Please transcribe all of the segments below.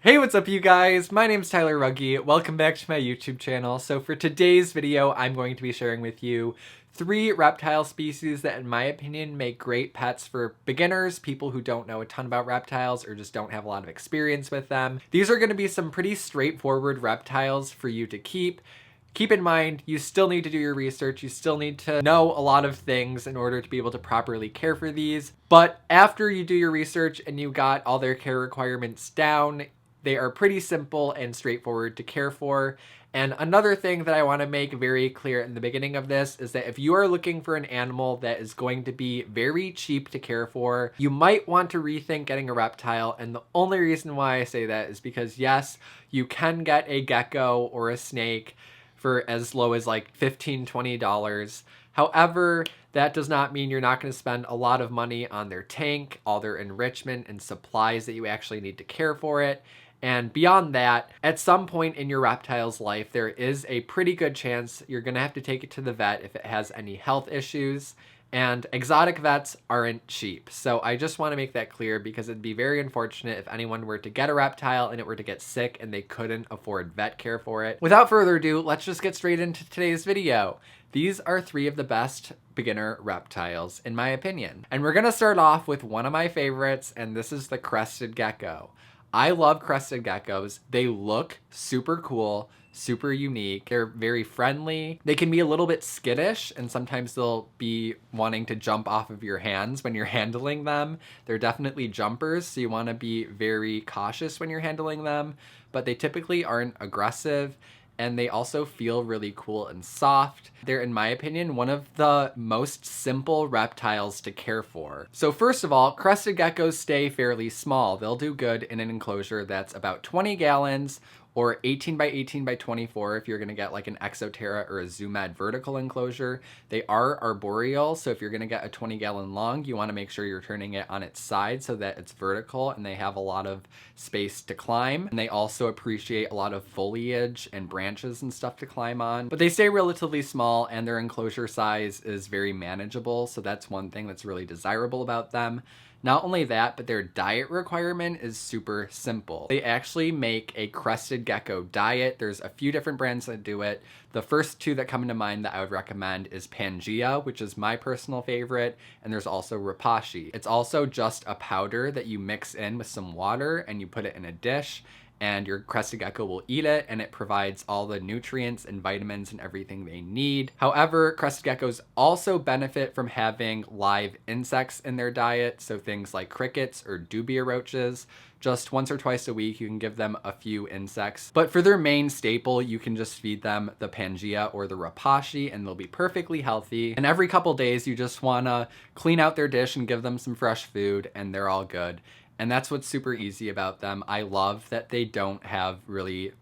Hey, what's up you guys? My name's Tyler Rugge. Welcome back to my YouTube channel. So for today's video, I'm going to be sharing with you 3 reptile species that in my opinion make great pets for beginners, people who don't know a ton about reptiles or just don't have a lot of experience with them. These are going to be some pretty straightforward reptiles for you to keep. Keep in mind, you still need to do your research, you still need to know a lot of things in order to be able to properly care for these. But after you do your research and you got all their care requirements down, they are pretty simple and straightforward to care for. And another thing that I want to make very clear in the beginning of this is that if you are looking for an animal that is going to be very cheap to care for, you might want to rethink getting a reptile. And the only reason why I say that is because yes, you can get a gecko or a snake for as low as like $15-20. However, that does not mean you're not going to spend a lot of money on their tank, all their enrichment and supplies that you actually need to care for it. And beyond that, at some point in your reptile's life, there is a pretty good chance you're going to have to take it to the vet if it has any health issues. And exotic vets aren't cheap. So I just want to make that clear because it'd be very unfortunate if anyone were to get a reptile and it were to get sick and they couldn't afford vet care for it. Without further ado, let's just get straight into today's video. These are 3 of the best beginner reptiles, in my opinion. And we're going to start off with one of my favorites, and this is the Crested Gecko. I love crested geckos. They look super cool, super unique. They're very friendly. They can be a little bit skittish, and sometimes they'll be wanting to jump off of your hands when you're handling them. They're definitely jumpers, so you want to be very cautious when you're handling them, but they typically aren't aggressive. And they also feel really cool and soft. They're, in my opinion, one of the most simple reptiles to care for. So first of all, crested geckos stay fairly small. They'll do good in an enclosure that's about 20 gallons or 18 by 18 by 24 if you're gonna get like an Exoterra or a Zoomed vertical enclosure. They are arboreal, so if you're gonna get a 20-gallon lung, you wanna make sure you're turning it on its side so that it's vertical and they have a lot of space to climb. And they also appreciate a lot of foliage and branches and stuff to climb on. But they stay relatively small and their enclosure size is very manageable, so that's one thing that's really desirable about them. Not only that, but their diet requirement is super simple. They actually make a crested gecko diet. There's a few different brands that do it. The first 2 that come to mind that I would recommend is Pangea, which is my personal favorite, and there's also Rapashi. It's also just a powder that you mix in with some water and you put it in a dish, and your crested gecko will eat it, and it provides all the nutrients and vitamins and everything they need. However, crested geckos also benefit from having live insects in their diet, so things like crickets or dubia roaches. Just once or twice a week, you can give them a few insects. But for their main staple, you can just feed them the Pangea or the Rapashi, and they'll be perfectly healthy. And every couple days, you just wanna clean out their dish and give them some fresh food, and they're all good. And that's what's super easy about them. I love that they don't have really,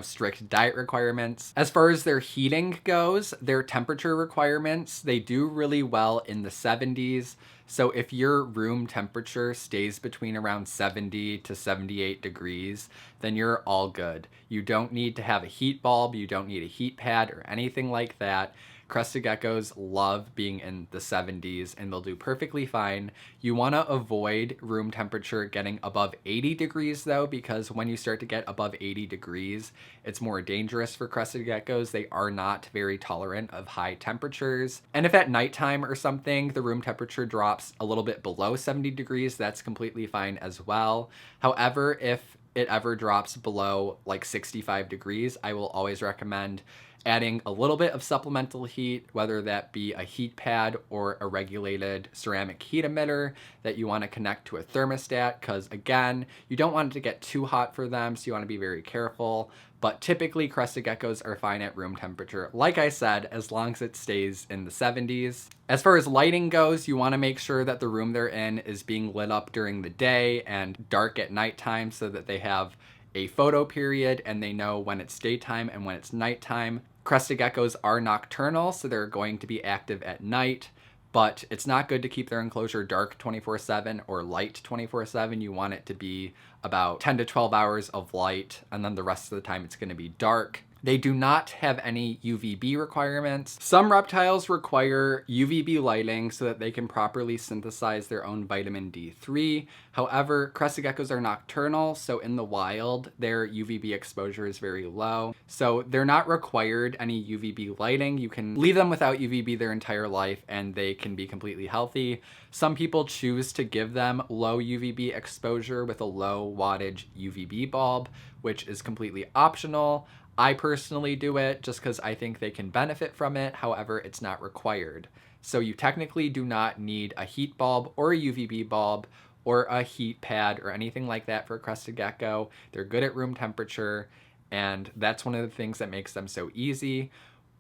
strict diet requirements. As far as their heating goes, their temperature requirements, they do really well in the 70s. So if your room temperature stays between around 70 to 78 degrees, then you're all good. You don't need to have a heat bulb, you don't need a heat pad or anything like that. Crested geckos love being in the 70s and they'll do perfectly fine. You want to avoid room temperature getting above 80 degrees though, because when you start to get above 80 degrees, it's more dangerous for crested geckos. They are not very tolerant of high temperatures. And if at nighttime or something, the room temperature drops a little bit below 70 degrees, that's completely fine as well. However, if it ever drops below like 65 degrees, I will always recommend adding a little bit of supplemental heat, whether that be a heat pad or a regulated ceramic heat emitter that you want to connect to a thermostat, because again, you don't want it to get too hot for them, so you want to be very careful. But typically crested geckos are fine at room temperature, like I said, as long as it stays in the 70s. As far as lighting goes, you want to make sure that the room they're in is being lit up during the day and dark at nighttime so that they have a photo period and they know when it's daytime and when it's nighttime. Crested geckos are nocturnal, so they're going to be active at night, but it's not good to keep their enclosure dark 24/7 or light 24/7. You want it to be about 10 to 12 hours of light, and then the rest of the time it's going to be dark. They do not have any UVB requirements. Some reptiles require UVB lighting so that they can properly synthesize their own vitamin D3. However, crested geckos are nocturnal, so in the wild, their UVB exposure is very low. So they're not required any UVB lighting. You can leave them without UVB their entire life and they can be completely healthy. Some people choose to give them low UVB exposure with a low wattage UVB bulb, which is completely optional. I personally do it just because I think they can benefit from it. However, it's not required. So you technically do not need a heat bulb or a UVB bulb or a heat pad or anything like that for a crested gecko. They're good at room temperature, and that's one of the things that makes them so easy.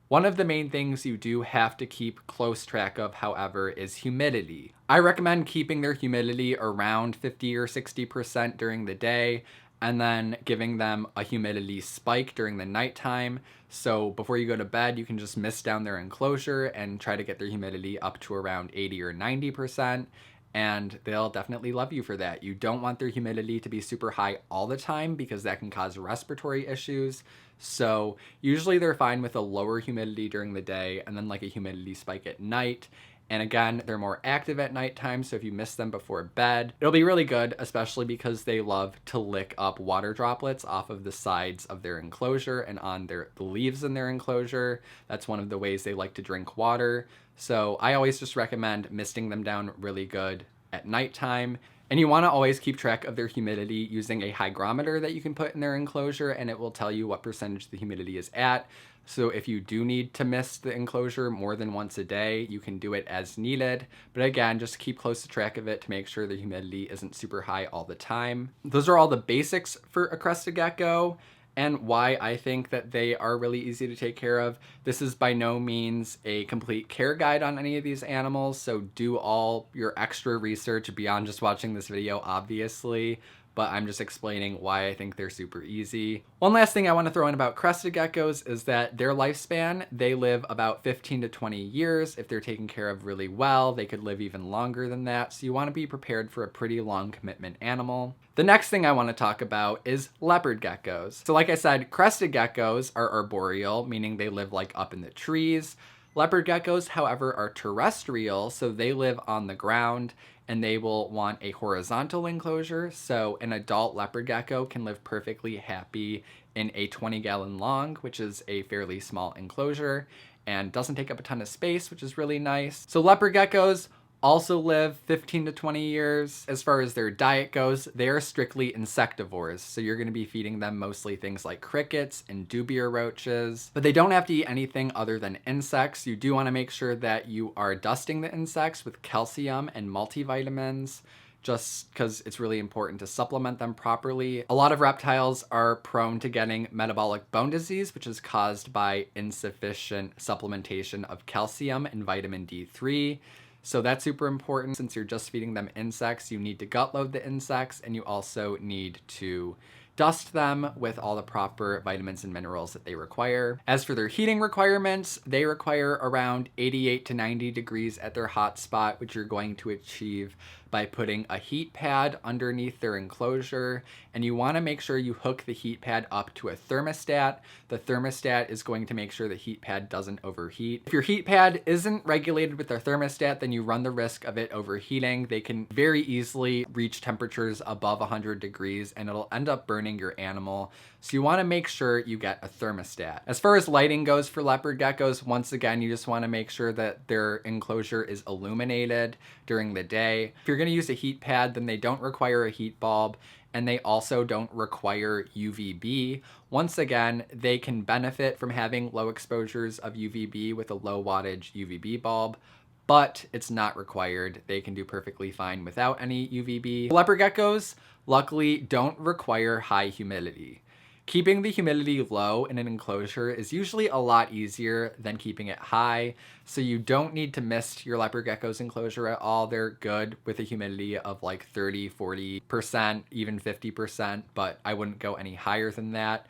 One of the main things you do have to keep close track of, however, is humidity. I recommend keeping their humidity around 50 or 60% during the day, and then giving them a humidity spike during the nighttime. So before you go to bed, you can just mist down their enclosure and try to get their humidity up to around 80 or 90%. And they'll definitely love you for that. You don't want their humidity to be super high all the time because that can cause respiratory issues. So usually they're fine with a lower humidity during the day and then like a humidity spike at night. And again, they're more active at nighttime, so if you miss them before bed, it'll be really good, especially because they love to lick up water droplets off of the sides of their enclosure and on the leaves in their enclosure. That's one of the ways they like to drink water. So I always just recommend misting them down really good at nighttime. And you want to always keep track of their humidity using a hygrometer that you can put in their enclosure, and it will tell you what percentage the humidity is at. So if you do need to mist the enclosure more than once a day, you can do it as needed. But again, just keep close to track of it to make sure the humidity isn't super high all the time. Those are all the basics for a crested gecko and why I think that they are really easy to take care of. This is by no means a complete care guide on any of these animals, so do all your extra research beyond just watching this video, obviously. But I'm just explaining why I think they're super easy. One last thing I want to throw in about crested geckos is that their lifespan, they live about 15 to 20 years. If they're taken care of really well, they could live even longer than that. So you want to be prepared for a pretty long commitment animal. The next thing I want to talk about is leopard geckos. So like I said, crested geckos are arboreal, meaning they live like up in the trees. Leopard geckos, however, are terrestrial, so they live on the ground and they will want a horizontal enclosure. So an adult leopard gecko can live perfectly happy in a 20-gallon long, which is a fairly small enclosure and doesn't take up a ton of space, which is really nice. So leopard geckos also live 15 to 20 years. As far as their diet goes, they are strictly insectivores. So you're going to be feeding them mostly things like crickets and dubia roaches, but they don't have to eat anything other than insects. You do want to make sure that you are dusting the insects with calcium and multivitamins, just because it's really important to supplement them properly. A lot of reptiles are prone to getting metabolic bone disease, which is caused by insufficient supplementation of calcium and vitamin D3. So that's super important. Since you're just feeding them insects, you need to gut load the insects, and you also need to dust them with all the proper vitamins and minerals that they require. As for their heating requirements, they require around 88 to 90 degrees at their hot spot, which you're going to achieve by putting a heat pad underneath their enclosure. And you want to make sure you hook the heat pad up to a thermostat. The thermostat is going to make sure the heat pad doesn't overheat. If your heat pad isn't regulated with their thermostat, then you run the risk of it overheating. They can very easily reach temperatures above 100 degrees and it'll end up burning your animal. So you want to make sure you get a thermostat. As far as lighting goes for leopard geckos, once again, you just want to make sure that their enclosure is illuminated during the day. If you're going to use a heat pad, then they don't require a heat bulb, and they also don't require UVB. Once again, they can benefit from having low exposures of UVB with a low wattage UVB bulb, but it's not required. They can do perfectly fine without any UVB. Leopard geckos, luckily, don't require high humidity. Keeping the humidity low in an enclosure is usually a lot easier than keeping it high, so you don't need to mist your leopard gecko's enclosure at all. They're good with a humidity of like 30, 40%, even 50%, but I wouldn't go any higher than that.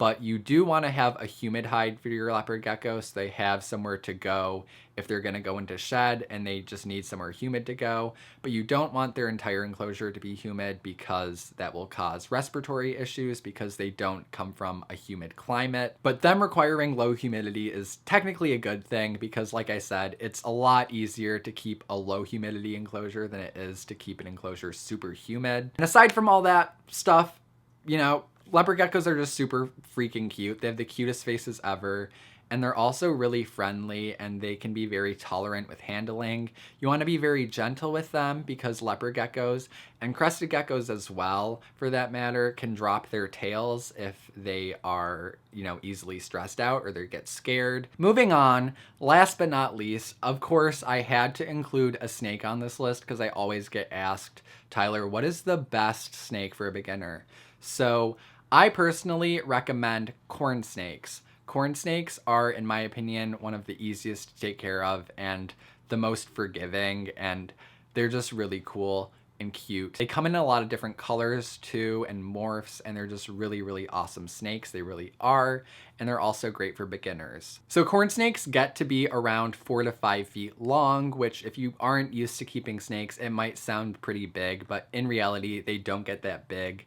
but you do want to have a humid hide for your leopard gecko so they have somewhere to go if they're going to go into shed and they just need somewhere humid to go. But you don't want their entire enclosure to be humid because that will cause respiratory issues because they don't come from a humid climate. But them requiring low humidity is technically a good thing because, like I said, it's a lot easier to keep a low humidity enclosure than it is to keep an enclosure super humid. And aside from all that stuff, you know, leopard geckos are just super freaking cute. They have the cutest faces ever, and they're also really friendly, and they can be very tolerant with handling. You want to be very gentle with them because leopard geckos, and crested geckos as well for that matter, can drop their tails if they are, you know, easily stressed out or they get scared. Moving on, last but not least, of course, I had to include a snake on this list because I always get asked, Tyler, what is the best snake for a beginner? So I personally recommend corn snakes. Corn snakes are, in my opinion, one of the easiest to take care of and the most forgiving, and they're just really cool and cute. They come in a lot of different colors too and morphs, and they're just really, really awesome snakes. They really are, and they're also great for beginners. So corn snakes get to be around 4 to 5 feet long, which if you aren't used to keeping snakes, it might sound pretty big, but in reality, they don't get that big.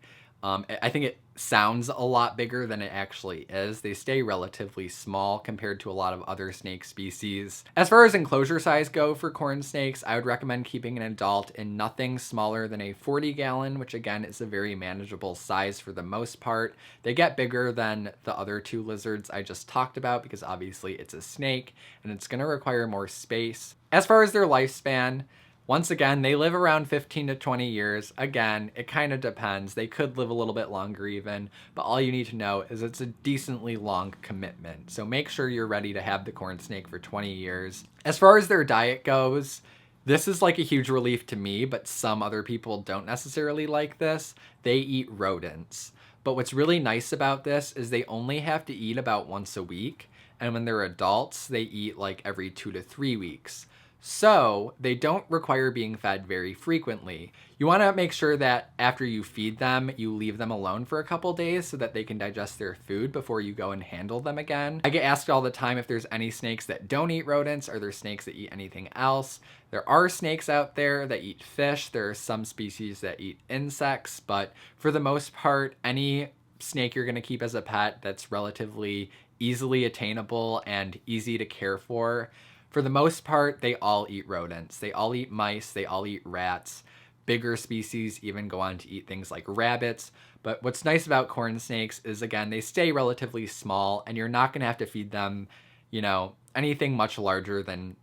I think it sounds a lot bigger than it actually is. They stay relatively small compared to a lot of other snake species. As far as enclosure size go for corn snakes, I would recommend keeping an adult in nothing smaller than a 40-gallon, which again is a very manageable size for the most part. They get bigger than the other two lizards I just talked about because obviously it's a snake and it's going to require more space. As far as their lifespan, once again, they live around 15 to 20 years. Again, it kind of depends. They could live a little bit longer even, but all you need to know is it's a decently long commitment. So make sure you're ready to have the corn snake for 20 years. As far as their diet goes, this is like a huge relief to me, but some other people don't necessarily like this. They eat rodents. But what's really nice about this is they only have to eat about once a week. And when they're adults, they eat like every 2 to 3 weeks. So they don't require being fed very frequently. You want to make sure that after you feed them, you leave them alone for a couple days so that they can digest their food before you go and handle them again. I get asked all the time if there's any snakes that don't eat rodents. Are there snakes that eat anything else? There are snakes out there that eat fish. There are some species that eat insects, but for the most part, any snake you're going to keep as a pet that's relatively easily attainable and easy to care for the most part, they all eat rodents. They all eat mice. They all eat rats. Bigger species even go on to eat things like rabbits. But what's nice about corn snakes is, again, they stay relatively small, and you're not going to have to feed them, you know, anything much larger than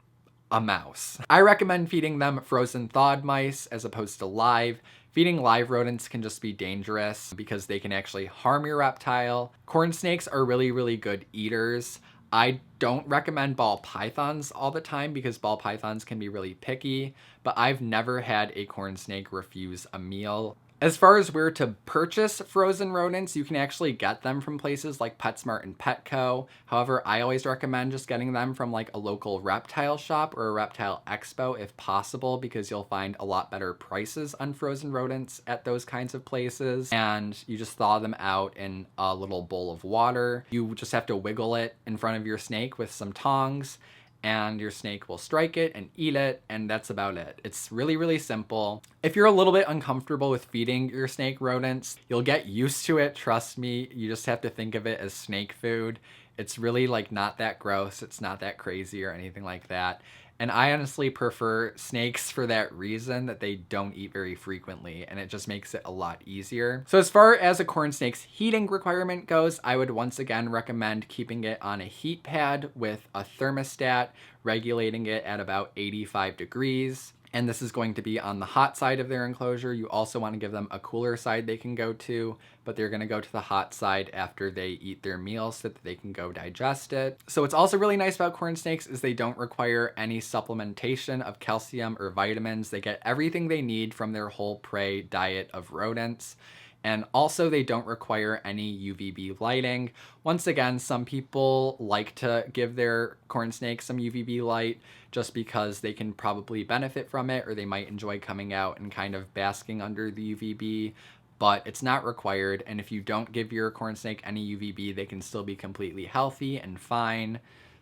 a mouse. I recommend feeding them frozen thawed mice as opposed to live. Feeding live rodents can just be dangerous because they can actually harm your reptile. Corn snakes are really, really good eaters. I don't recommend ball pythons all the time because ball pythons can be really picky, but I've never had a corn snake refuse a meal. As far as where to purchase frozen rodents, you can actually get them from places like PetSmart and Petco. However, I always recommend just getting them from like a local reptile shop or a reptile expo if possible, because you'll find a lot better prices on frozen rodents at those kinds of places. And you just thaw them out in a little bowl of water. You just have to wiggle it in front of your snake with some tongs, and your snake will strike it and eat it, and that's about it. It's really, really simple. If you're a little bit uncomfortable with feeding your snake rodents, you'll get used to it, trust me. You just have to think of it as snake food. It's really like not that gross. It's not that crazy or anything like that. And I honestly prefer snakes for that reason, that they don't eat very frequently, and it just makes it a lot easier. So as far as a corn snake's heating requirement goes, I would once again recommend keeping it on a heat pad with a thermostat, regulating it at about 85 degrees. And this is going to be on the hot side of their enclosure. You also want to give them a cooler side they can go to, but they're going to go to the hot side after they eat their meal so that they can go digest it. So what's also really nice about corn snakes is they don't require any supplementation of calcium or vitamins. They get everything they need from their whole prey diet of rodents. And also they don't require any UVB lighting. Once again, some people like to give their corn snakes some UVB light just because they can probably benefit from it, or they might enjoy coming out and kind of basking under the UVB. but it's not required. And if you don't give your corn snake any UVB, they can still be completely healthy and fine.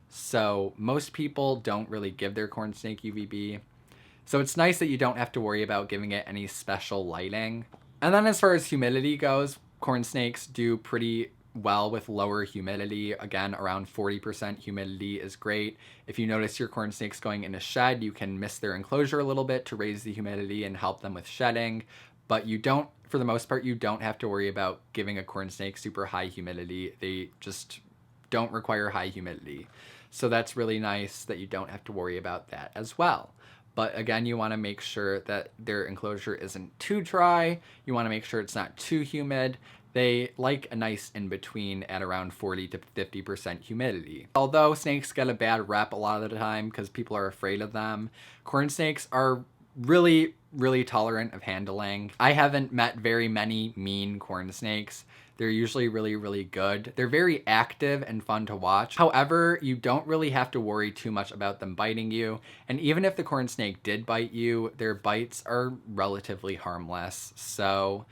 So most people don't really give their corn snake UVB. So it's nice that you don't have to worry about giving it any special lighting. And then as far as humidity goes, corn snakes do pretty well with lower humidity. Again, around 40% humidity is great. If you notice your corn snakes going in a shed, you can mist their enclosure a little bit to raise the humidity and help them with shedding. But you don't, for the most part, you don't have to worry about giving a corn snake super high humidity. They just don't require high humidity. So that's really nice that you don't have to worry about that as well. But again, you want to make sure that their enclosure isn't too dry. You want to make sure it's not too humid. They like a nice in-between at around 40 to 50% humidity. Although snakes get a bad rep a lot of the time because people are afraid of them, corn snakes are really tolerant of handling. I haven't met very many mean corn snakes. They're usually really good. They're very active and fun to watch. However, you don't really have to worry too much about them biting you. And even if the corn snake did bite you, their bites are relatively harmless. So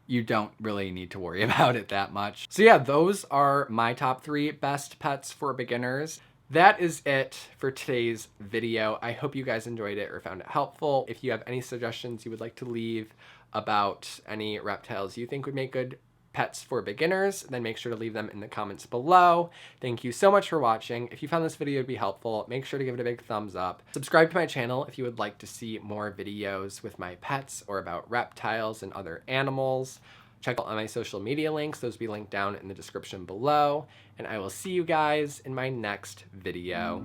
you don't really need to worry about it that much. So yeah, those are my top 3 best pets for beginners. That is it for today's video. I hope you guys enjoyed it or found it helpful. If you have any suggestions you would like to leave about any reptiles you think would make good pets for beginners, then make sure to leave them in the comments below. Thank you so much for watching. If you found this video to be helpful, make sure to give it a big thumbs up. Subscribe to my channel if you would like to see more videos with my pets or about reptiles and other animals. Check out my social media links. Those will be linked down in the description below. And I will see you guys in my next video.